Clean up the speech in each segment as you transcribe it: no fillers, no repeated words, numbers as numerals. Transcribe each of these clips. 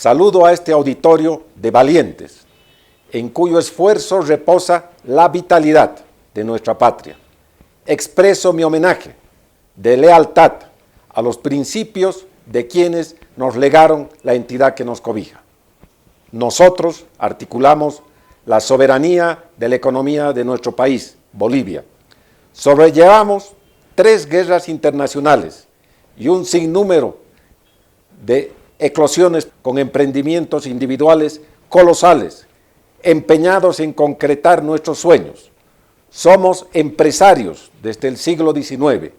Saludo a este auditorio de valientes, en cuyo esfuerzo reposa la vitalidad de nuestra patria. Expreso mi homenaje de lealtad a los principios de quienes nos legaron la entidad que nos cobija. Nosotros articulamos la soberanía de la economía de nuestro país, Bolivia. Sobrellevamos 3 guerras internacionales y un sinnúmero de eclosiones con emprendimientos individuales colosales, empeñados en concretar nuestros sueños. Somos empresarios desde el siglo XIX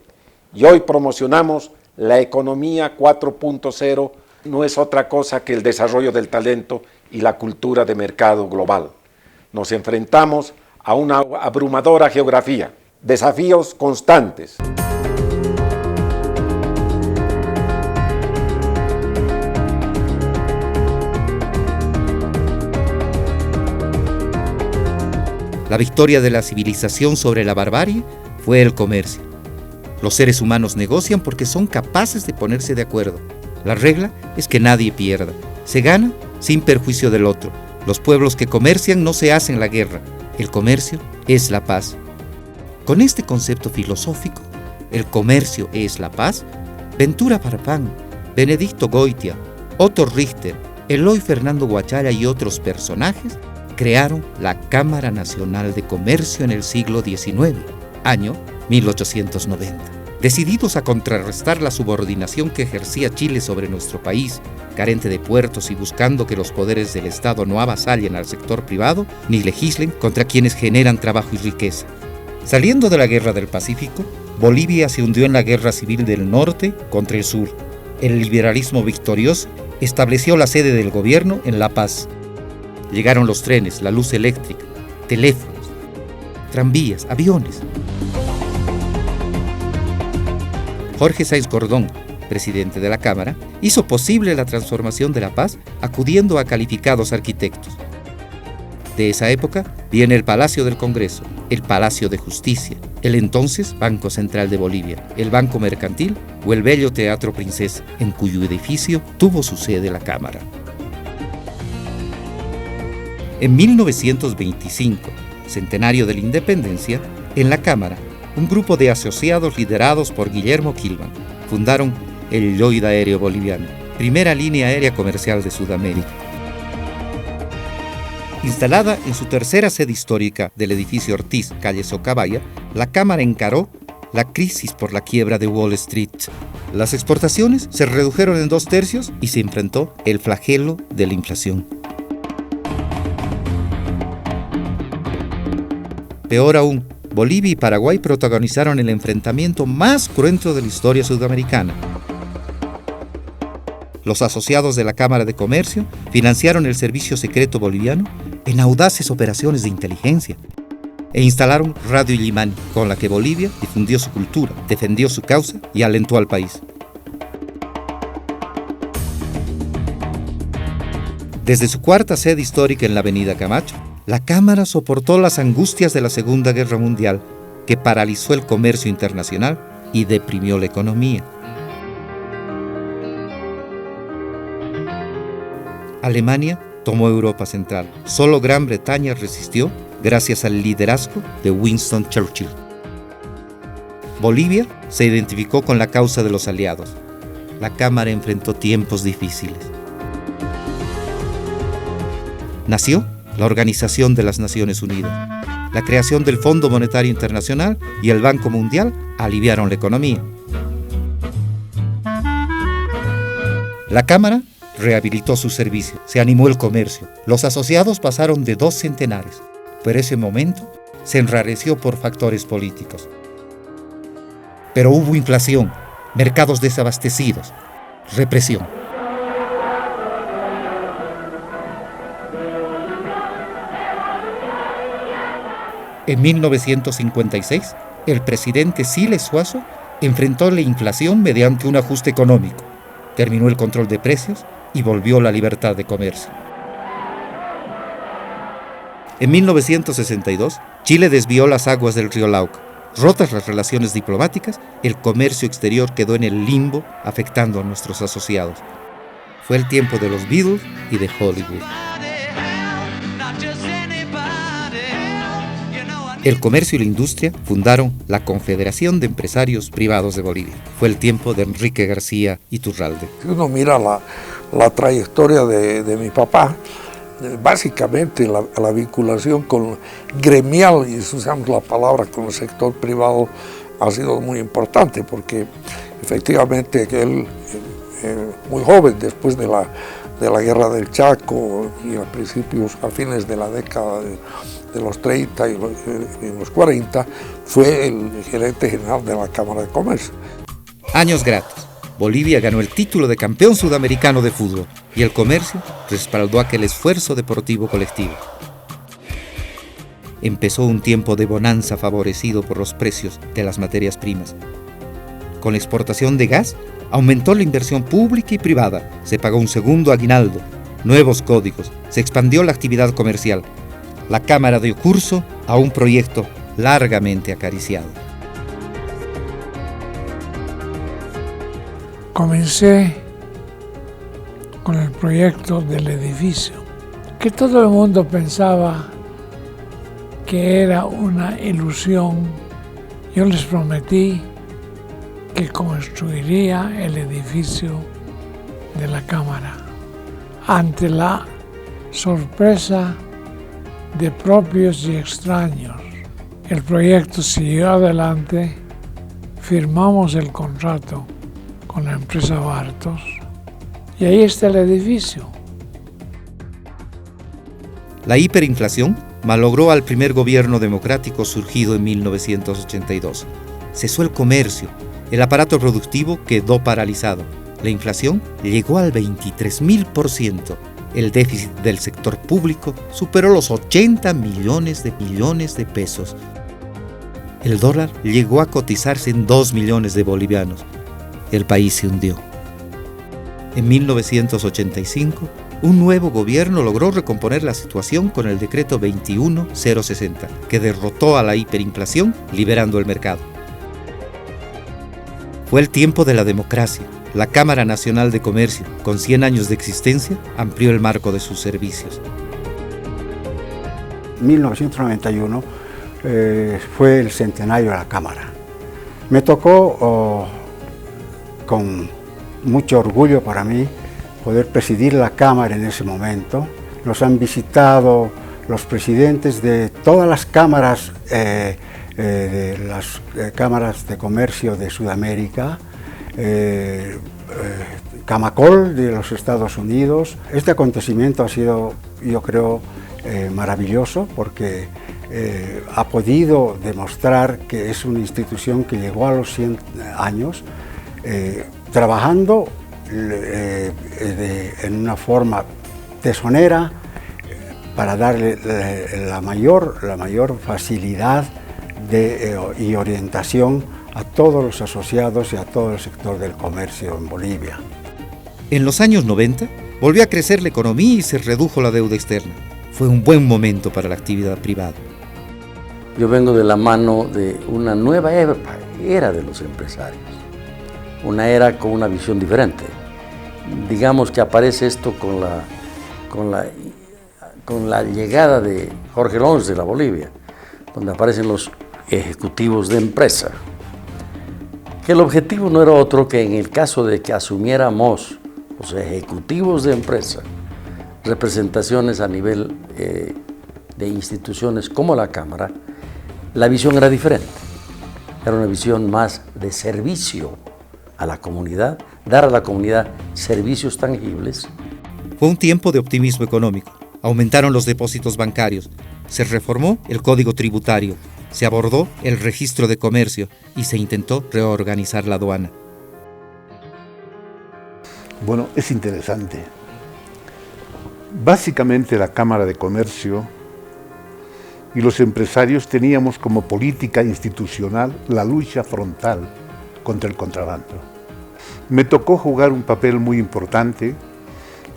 y hoy promocionamos la economía 4.0, no es otra cosa que el desarrollo del talento y la cultura de mercado global. Nos enfrentamos a una abrumadora geografía, desafíos constantes. La victoria de la civilización sobre la barbarie fue el comercio. Los seres humanos negocian porque son capaces de ponerse de acuerdo. La regla es que nadie pierda. Se gana sin perjuicio del otro. Los pueblos que comercian no se hacen la guerra. El comercio es la paz. Con este concepto filosófico, el comercio es la paz, Ventura Farfán, Benedicto Goitia, Otto Richter, Eloy Fernando Guachalla y otros personajes crearon la Cámara Nacional de Comercio en el siglo XIX, año 1890. Decididos a contrarrestar la subordinación que ejercía Chile sobre nuestro país, carente de puertos y buscando que los poderes del Estado no avasallen al sector privado ni legislen contra quienes generan trabajo y riqueza. Saliendo de la Guerra del Pacífico, Bolivia se hundió en la Guerra Civil del Norte contra el Sur. El liberalismo victorioso estableció la sede del gobierno en La Paz. Llegaron los trenes, la luz eléctrica, teléfonos, tranvías, aviones. Jorge Sáenz Cordón, presidente de la Cámara, hizo posible la transformación de La Paz acudiendo a calificados arquitectos. De esa época viene el Palacio del Congreso, el Palacio de Justicia, el entonces Banco Central de Bolivia, el Banco Mercantil o el bello Teatro Princesa, en cuyo edificio tuvo su sede la Cámara. En 1925, centenario de la independencia, en la Cámara, un grupo de asociados liderados por Guillermo Quilman fundaron el Lloyd Aéreo Boliviano, primera línea aérea comercial de Sudamérica. Instalada en su tercera sede histórica del edificio Ortiz, calle Socabaya, la Cámara encaró la crisis por la quiebra de Wall Street. Las exportaciones se redujeron en 2/3 y se enfrentó el flagelo de la inflación. Peor aún, Bolivia y Paraguay protagonizaron el enfrentamiento más cruento de la historia sudamericana. Los asociados de la Cámara de Comercio financiaron el servicio secreto boliviano en audaces operaciones de inteligencia e instalaron Radio Illimani, con la que Bolivia difundió su cultura, defendió su causa y alentó al país. Desde su cuarta sede histórica en la Avenida Camacho, la Cámara soportó las angustias de la Segunda Guerra Mundial, que paralizó el comercio internacional y deprimió la economía. Alemania tomó Europa Central. Solo Gran Bretaña resistió gracias al liderazgo de Winston Churchill. Bolivia se identificó con la causa de los aliados. La Cámara enfrentó tiempos difíciles. Nació la Organización de las Naciones Unidas. La creación del Fondo Monetario Internacional y el Banco Mundial aliviaron la economía. La Cámara rehabilitó su servicio, se animó el comercio. Los asociados pasaron de 2 centenares, pero ese momento se enrareció por factores políticos. Pero hubo inflación, mercados desabastecidos, represión. En 1956, el presidente Siles Suazo enfrentó la inflación mediante un ajuste económico, terminó el control de precios y volvió la libertad de comercio. En 1962, Chile desvió las aguas del río Lauca. Rotas las relaciones diplomáticas, el comercio exterior quedó en el limbo, afectando a nuestros asociados. Fue el tiempo de los Beatles y de Hollywood. El comercio y la industria fundaron la Confederación de Empresarios Privados de Bolivia. Fue el tiempo de Enrique García Iturralde. Si uno mira la trayectoria de mi papá, básicamente la vinculación con gremial, y usamos la palabra, con el sector privado, ha sido muy importante, porque efectivamente él, muy joven, después de la guerra del Chaco y a fines de la década de los 30 y los 40, fue el gerente general de la Cámara de Comercio. Años gratos. Bolivia ganó el título de campeón sudamericano de fútbol y el comercio respaldó aquel esfuerzo deportivo colectivo. Empezó un tiempo de bonanza favorecido por los precios de las materias primas. Con la exportación de gas, aumentó la inversión pública y privada, se pagó un segundo aguinaldo, nuevos códigos, se expandió la actividad comercial. La Cámara dio curso a un proyecto largamente acariciado. Comencé con el proyecto del edificio, que todo el mundo pensaba que era una ilusión. Yo les prometí que construiría el edificio de la Cámara. Ante la sorpresa de propios y extraños, el proyecto siguió adelante, firmamos el contrato con la empresa Bartos y ahí está el edificio. La hiperinflación malogró al primer gobierno democrático surgido en 1982. Cesó el comercio, el aparato productivo quedó paralizado. La inflación llegó al 23.000%. El déficit del sector público superó los 80 millones de pesos. El dólar llegó a cotizarse en 2 millones de bolivianos. El país se hundió. En 1985, un nuevo gobierno logró recomponer la situación con el decreto 21060, que derrotó a la hiperinflación, liberando el mercado. Fue el tiempo de la democracia. La Cámara Nacional de Comercio, con 100 años de existencia, amplió el marco de sus servicios. 1991 fue el centenario de la Cámara. Me tocó, con mucho orgullo para mí, poder presidir la Cámara en ese momento. Nos han visitado los presidentes de todas las cámaras, de las cámaras de comercio de Sudamérica, Camacol de los Estados Unidos. Este acontecimiento ha sido, yo creo, maravilloso, porque ha podido demostrar que es una institución que llegó a los 100 años trabajando en una forma tesonera para darle la mayor facilidad y orientación a todos los asociados y a todo el sector del comercio en Bolivia. En los años 90 volvió a crecer la economía y se redujo la deuda externa. Fue un buen momento para la actividad privada. Yo vengo de la mano de una nueva era de los empresarios, una era con una visión diferente. Digamos que aparece esto con la llegada de Jorge Lons de la Bolivia, donde aparecen los ejecutivos de empresa. Que el objetivo no era otro que, en el caso de que asumiéramos los ejecutivos de empresa representaciones a nivel de instituciones como la Cámara, la visión era diferente. Era una visión más de servicio a la comunidad, dar a la comunidad servicios tangibles. Fue un tiempo de optimismo económico. Aumentaron los depósitos bancarios, se reformó el Código Tributario, se abordó el registro de comercio y se intentó reorganizar la aduana. Bueno, es interesante. Básicamente la Cámara de Comercio y los empresarios teníamos como política institucional la lucha frontal contra el contrabando. Me tocó jugar un papel muy importante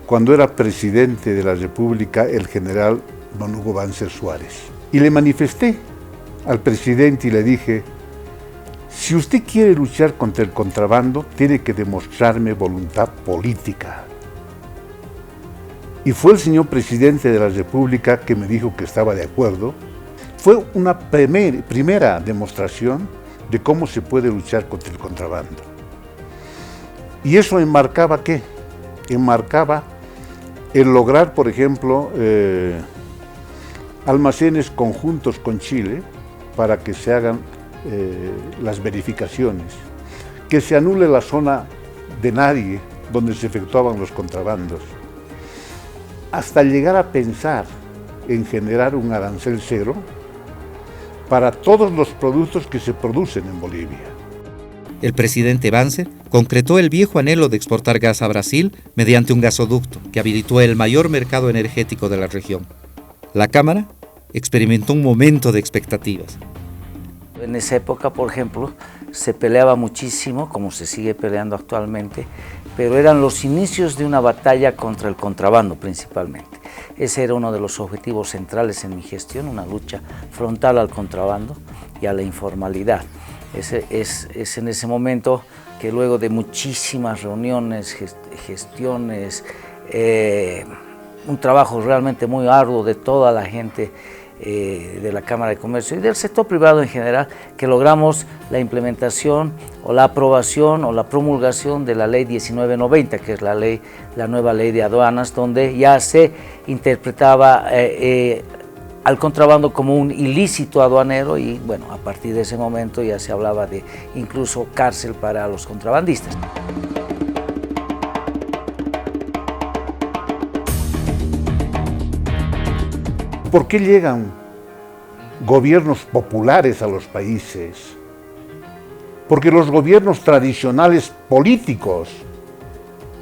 cuando era presidente de la República el general don Hugo Banzer Suárez. Y le manifesté al presidente y le dije: si usted quiere luchar contra el contrabando, tiene que demostrarme voluntad política. Y fue el señor presidente de la República que me dijo que estaba de acuerdo. Fue una primera demostración de cómo se puede luchar contra el contrabando. ¿Y eso enmarcaba qué? Enmarcaba el lograr, por ejemplo, almacenes conjuntos con Chile para que se hagan las verificaciones, que se anule la zona de nadie donde se efectuaban los contrabandos, hasta llegar a pensar en generar un arancel cero para todos los productos que se producen en Bolivia. El presidente Banzer concretó el viejo anhelo de exportar gas a Brasil mediante un gasoducto que habilitó el mayor mercado energético de la región. La Cámara experimentó un momento de expectativas. En esa época, por ejemplo, se peleaba muchísimo, como se sigue peleando actualmente, pero eran los inicios de una batalla contra el contrabando principalmente. Ese era uno de los objetivos centrales en mi gestión, una lucha frontal al contrabando y a la informalidad. Es en ese momento que luego de muchísimas reuniones, gestiones, un trabajo realmente muy arduo de toda la gente de la Cámara de Comercio y del sector privado en general, que logramos la implementación o la aprobación o la promulgación de la Ley 1990, que es la nueva ley de aduanas, donde ya se interpretaba al contrabando como un ilícito aduanero y bueno, a partir de ese momento ya se hablaba de incluso cárcel para los contrabandistas. ¿Por qué llegan gobiernos populares a los países? Porque los gobiernos tradicionales políticos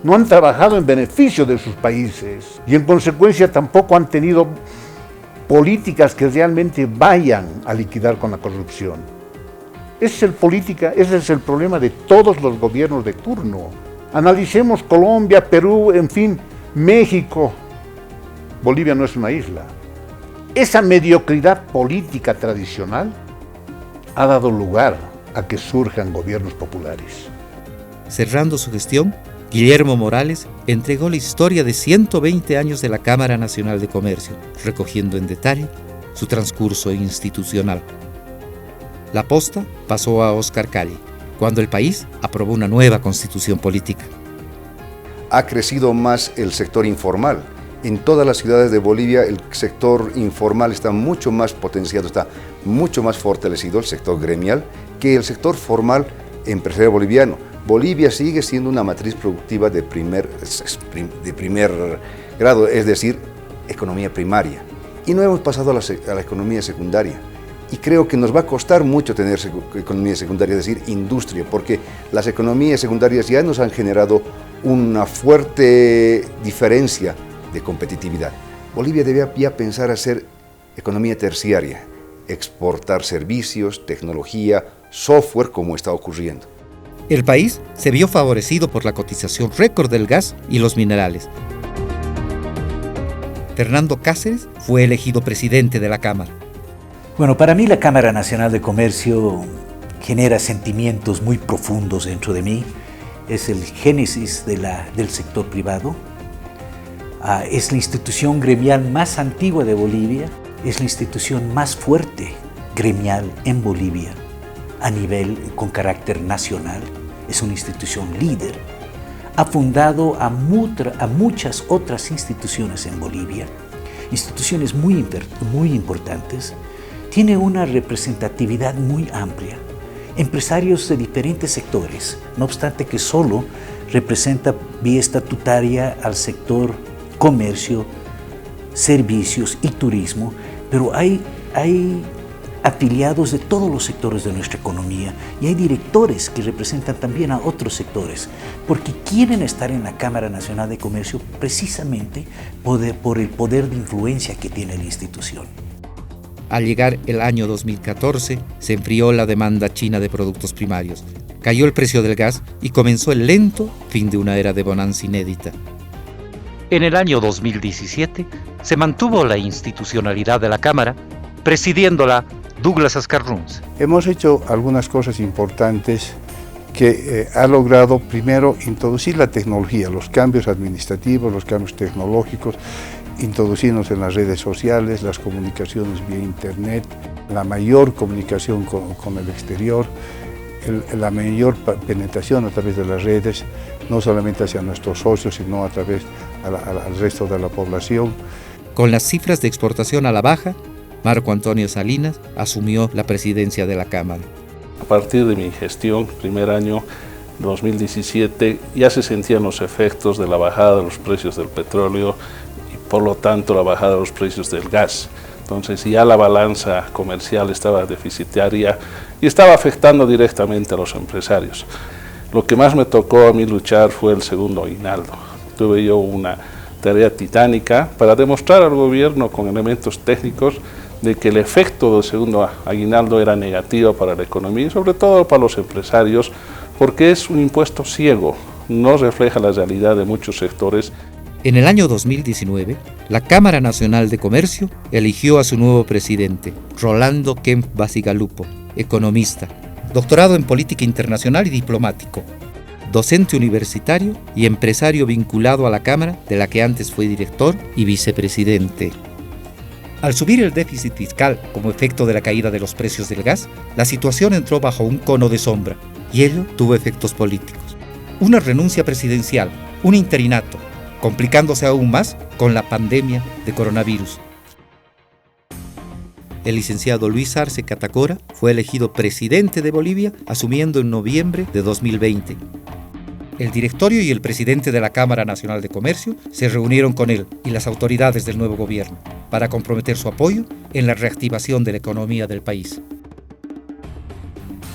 no han trabajado en beneficio de sus países y en consecuencia tampoco han tenido políticas que realmente vayan a liquidar con la corrupción. Ese es el problema de todos los gobiernos de turno. Analicemos Colombia, Perú, en fin, México. Bolivia no es una isla. Esa mediocridad política tradicional ha dado lugar a que surjan gobiernos populares. Cerrando su gestión, Guillermo Morales entregó la historia de 120 años de la Cámara Nacional de Comercio, recogiendo en detalle su transcurso institucional. La posta pasó a Oscar Calle, cuando el país aprobó una nueva constitución política. Ha crecido más el sector informal. En todas las ciudades de Bolivia el sector informal está mucho más potenciado, está mucho más fortalecido, el sector gremial, que el sector formal empresarial boliviano. Bolivia sigue siendo una matriz productiva de primer grado, es decir, economía primaria. Y no hemos pasado a la economía secundaria. Y creo que nos va a costar mucho tener economía secundaria, es decir, industria, porque las economías secundarias ya nos han generado una fuerte diferencia de competitividad. Bolivia debe ya pensar hacer economía terciaria, exportar servicios, tecnología, software, como está ocurriendo. El país se vio favorecido por la cotización récord del gas y los minerales. Fernando Cáceres fue elegido presidente de la Cámara. Bueno, para mí la Cámara Nacional de Comercio genera sentimientos muy profundos dentro de mí. Es el génesis del sector privado. Es la institución gremial más antigua de Bolivia, es la institución más fuerte gremial en Bolivia a nivel con carácter nacional, es una institución líder. Ha fundado a muchas otras instituciones en Bolivia, instituciones muy importantes, tiene una representatividad muy amplia, empresarios de diferentes sectores, no obstante que solo representa vía estatutaria al sector comercio, servicios y turismo, pero hay afiliados de todos los sectores de nuestra economía y hay directores que representan también a otros sectores, porque quieren estar en la Cámara Nacional de Comercio precisamente por el poder de influencia que tiene la institución. Al llegar el año 2014, se enfrió la demanda china de productos primarios, cayó el precio del gas y comenzó el lento fin de una era de bonanza inédita. En el año 2017 se mantuvo la institucionalidad de la Cámara, presidiéndola Douglas Ascar Runs. Hemos hecho algunas cosas importantes que ha logrado primero introducir la tecnología, los cambios administrativos, los cambios tecnológicos, introducirnos en las redes sociales, las comunicaciones vía internet, la mayor comunicación con el exterior, la mayor penetración a través de las redes, no solamente hacia nuestros socios, sino a través al resto de la población. Con las cifras de exportación a la baja, Marco Antonio Salinas asumió la presidencia de la Cámara. A partir de mi gestión, primer año 2017, ya se sentían los efectos de la bajada de los precios del petróleo y por lo tanto la bajada de los precios del gas. Entonces ya la balanza comercial estaba deficitaria y estaba afectando directamente a los empresarios. Lo que más me tocó a mí luchar fue el segundo aguinaldo. Tuve yo una tarea titánica para demostrar al gobierno con elementos técnicos de que el efecto del segundo aguinaldo era negativo para la economía y sobre todo para los empresarios, porque es un impuesto ciego, no refleja la realidad de muchos sectores. En el año 2019, la Cámara Nacional de Comercio eligió a su nuevo presidente, Rolando Kempf Bacigalupo, economista, doctorado en política internacional y diplomático, docente universitario y empresario vinculado a la Cámara, de la que antes fue director y vicepresidente. Al subir el déficit fiscal como efecto de la caída de los precios del gas, la situación entró bajo un cono de sombra y ello tuvo efectos políticos. Una renuncia presidencial, un interinato, complicándose aún más con la pandemia de coronavirus. El licenciado Luis Arce Catacora fue elegido presidente de Bolivia, asumiendo en noviembre de 2020. El directorio y el presidente de la Cámara Nacional de Comercio se reunieron con él y las autoridades del nuevo gobierno para comprometer su apoyo en la reactivación de la economía del país.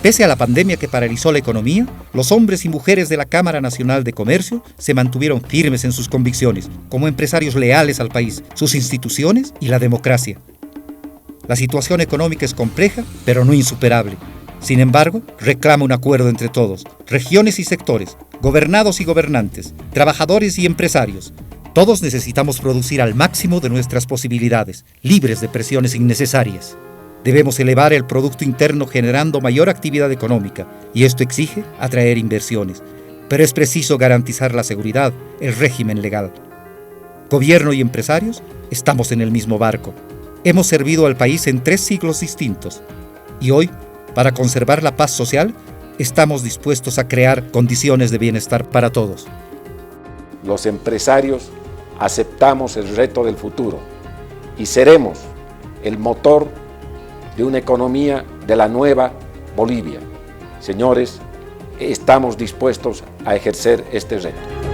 Pese a la pandemia que paralizó la economía, los hombres y mujeres de la Cámara Nacional de Comercio se mantuvieron firmes en sus convicciones, como empresarios leales al país, sus instituciones y la democracia. La situación económica es compleja, pero no insuperable. Sin embargo, reclama un acuerdo entre todos, regiones y sectores, gobernados y gobernantes, trabajadores y empresarios. Todos necesitamos producir al máximo de nuestras posibilidades, libres de presiones innecesarias. Debemos elevar el Producto Interno generando mayor actividad económica, y esto exige atraer inversiones. Pero es preciso garantizar la seguridad, el régimen legal. Gobierno y empresarios estamos en el mismo barco. Hemos servido al país en 3 siglos distintos. Y hoy, para conservar la paz social, estamos dispuestos a crear condiciones de bienestar para todos. Los empresarios aceptamos el reto del futuro y seremos el motor de una economía de la nueva Bolivia. Señores, estamos dispuestos a ejercer este reto.